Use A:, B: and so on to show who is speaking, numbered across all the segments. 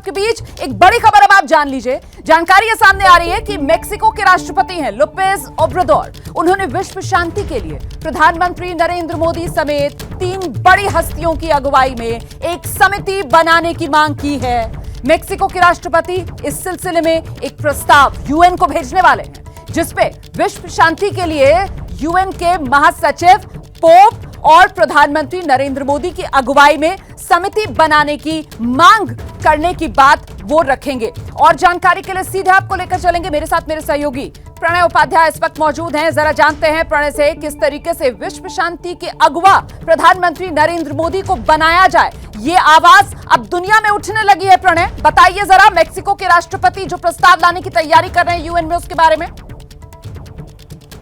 A: इसके बीच एक बड़ी खबर अब आप जान लीजिए। जानकारी ये सामने आ रही है कि मेक्सिको के राष्ट्रपति हैं लोपेज ओब्राडोर। उन्होंने विश्व शांति के लिए प्रधानमंत्री नरेंद्र मोदी समेत 3 बड़ी हस्तियों की अगुवाई में एक समिति बनाने की मांग की है। मेक्सिको के राष्ट्रपति इस सिलसिले में एक प्रस्ताव यूएन को भेजने वाले हैं, जिसपे विश्व शांति के लिए यूएन के महासचिव, पोप और प्रधानमंत्री नरेंद्र मोदी की अगुवाई में समिति बनाने की मांग करने की बात वो रखेंगे। और जानकारी के लिए सीधे आपको लेकर चलेंगे, मेरे साथ मेरे सहयोगी प्रणय उपाध्याय इस वक्त मौजूद हैं। जरा जानते हैं प्रणय से किस तरीके से विश्व शांति के अगुवा प्रधानमंत्री नरेंद्र मोदी को बनाया जाए, ये आवाज अब दुनिया में उठने लगी है। प्रणय, बताइए जरा, मेक्सिको के राष्ट्रपति जो प्रस्ताव लाने की तैयारी कर रहे हैं यूएन में, उसके बारे में।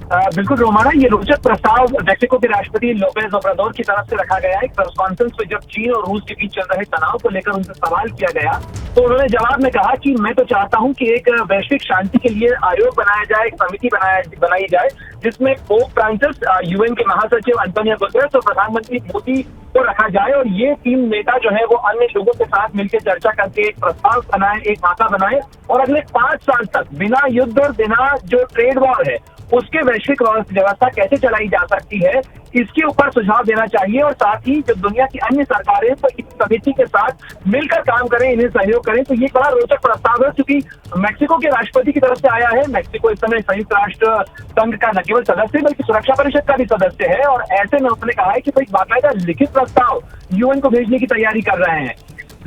B: बिल्कुल रोमाना, ये रोचक प्रस्ताव मेक्सिको के राष्ट्रपति लोपेज ओब्राडोर की तरफ से रखा गया है। एक प्रेस कॉन्फ्रेंस में जब चीन और रूस के बीच चल रहे तनाव को लेकर उनसे सवाल किया गया, तो उन्होंने जवाब में कहा कि मैं तो चाहता हूं कि एक वैश्विक शांति के लिए आयोग बनाया जाए, एक समिति बनाई जाए, जिसमें पोप फ्रांसिस, यूएन के महासचिव एंटोनियो गुतेरेस और प्रधानमंत्री मोदी को रखा जाए। और ये 3 नेता जो है वो अन्य लोगों के साथ मिलकर चर्चा करके एक प्रस्ताव बनाए, एक खाका बनाए और अगले 5 साल तक बिना युद्ध और बिना जो ट्रेड वॉर है उसके वैश्विक व्यवस्था कैसे चलाई जा सकती है, इसके ऊपर सुझाव देना चाहिए। और साथ ही जो दुनिया की अन्य सरकारें तो इस समिति के साथ मिलकर काम करें, इन्हें सहयोग करें। तो ये बड़ा रोचक प्रस्ताव है, क्योंकि मेक्सिको के राष्ट्रपति की तरफ से आया है। मेक्सिको इस समय संयुक्त राष्ट्र संघ का न केवल सदस्य बल्कि सुरक्षा परिषद का भी सदस्य है, और ऐसे में उसने कहा है कि कोई बाकायदा लिखित प्रस्ताव यूएन को भेजने की तैयारी कर रहे हैं।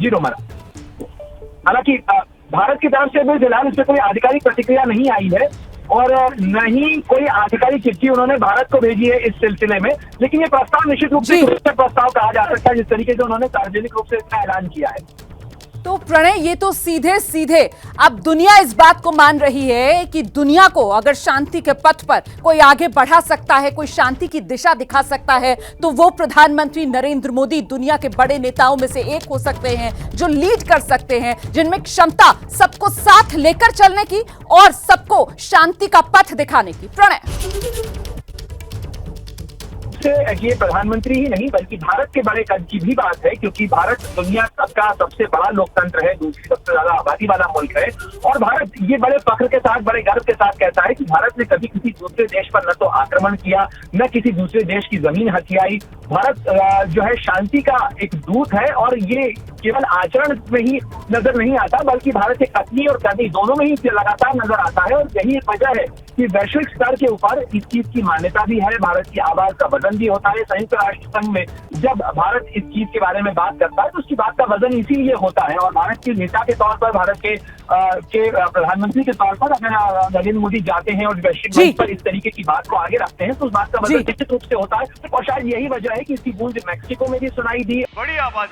B: जी रोमाना, हालांकि भारत की तरफ से भी फिलहाल इससे कोई आधिकारिक प्रतिक्रिया नहीं आई है और न ही कोई आधिकारिक चिट्ठी उन्होंने भारत को भेजी है इस सिलसिले में। लेकिन ये प्रस्ताव निश्चित रूप से प्रस्ताव कहा जा सकता है, जिस तरीके से उन्होंने सार्वजनिक रूप से इसका ऐलान किया है।
A: तो प्रणय, ये तो सीधे सीधे अब दुनिया इस बात को मान रही है कि दुनिया को अगर शांति के पथ पर कोई आगे बढ़ा सकता है, कोई शांति की दिशा दिखा सकता है, तो वो प्रधानमंत्री नरेंद्र मोदी दुनिया के बड़े नेताओं में से एक हो सकते हैं, जो लीड कर सकते हैं, जिनमें क्षमता सबको साथ लेकर चलने की और सबको शांति का पथ दिखाने की। प्रणय,
B: ये प्रधानमंत्री ही नहीं बल्कि भारत के बड़े कद की भी बात है, क्योंकि भारत दुनिया का सबसे बड़ा लोकतंत्र है, दूसरी सबसे ज्यादा आबादी वाला मुल्क है। और भारत ये बड़े फख्र के साथ, बड़े गर्व के साथ कहता है कि भारत ने कभी किसी दूसरे देश पर न तो आक्रमण किया, न किसी दूसरे देश की जमीन हथियाई। भारत जो है शांति का एक दूत है, और ये केवल आचरण में ही नजर नहीं आता बल्कि भारत के कथनी और करनी दोनों में ही लगातार नजर आता है। और यही एक वजह है कि वैश्विक स्तर के ऊपर इस चीज की मान्यता भी है, भारत की आवाज का वजन भी होता है। संयुक्त राष्ट्र संघ में जब भारत इस चीज के बारे में बात करता है तो उसकी बात का वजन इसीलिए होता है। और भारत के नेता के तौर पर, भारत के प्रधानमंत्री के तौर पर अगर नरेंद्र मोदी जाते हैं और वैश्विक मंच पर इस तरीके की बात को आगे रखते हैं, तो उस बात का वजन निश्चित रूप से होता है। और शायद यही वजह है कि इसकी गूंज मेक्सिको में भी सुनाई दी।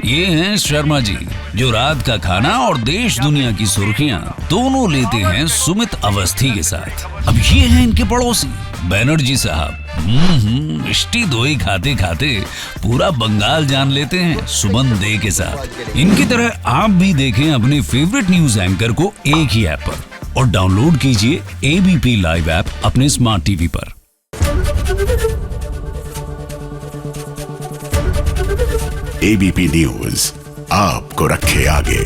C: ये हैं शर्मा जी, जो रात का खाना और देश दुनिया की सुर्खियां दोनों लेते हैं सुमित अवस्थी के साथ। अब ये हैं इनके पड़ोसी बैनर्जी साहब। मिष्टी दोई खाते खाते पूरा बंगाल जान लेते हैं सुमन दे के साथ। इनकी तरह आप भी देखें अपने फेवरेट न्यूज एंकर को एक ही ऐप पर, और डाउनलोड कीजिए एबीपी लाइव ऐप अपने स्मार्ट टीवी पर।
D: एबीपी न्यूज आपको रखे आगे।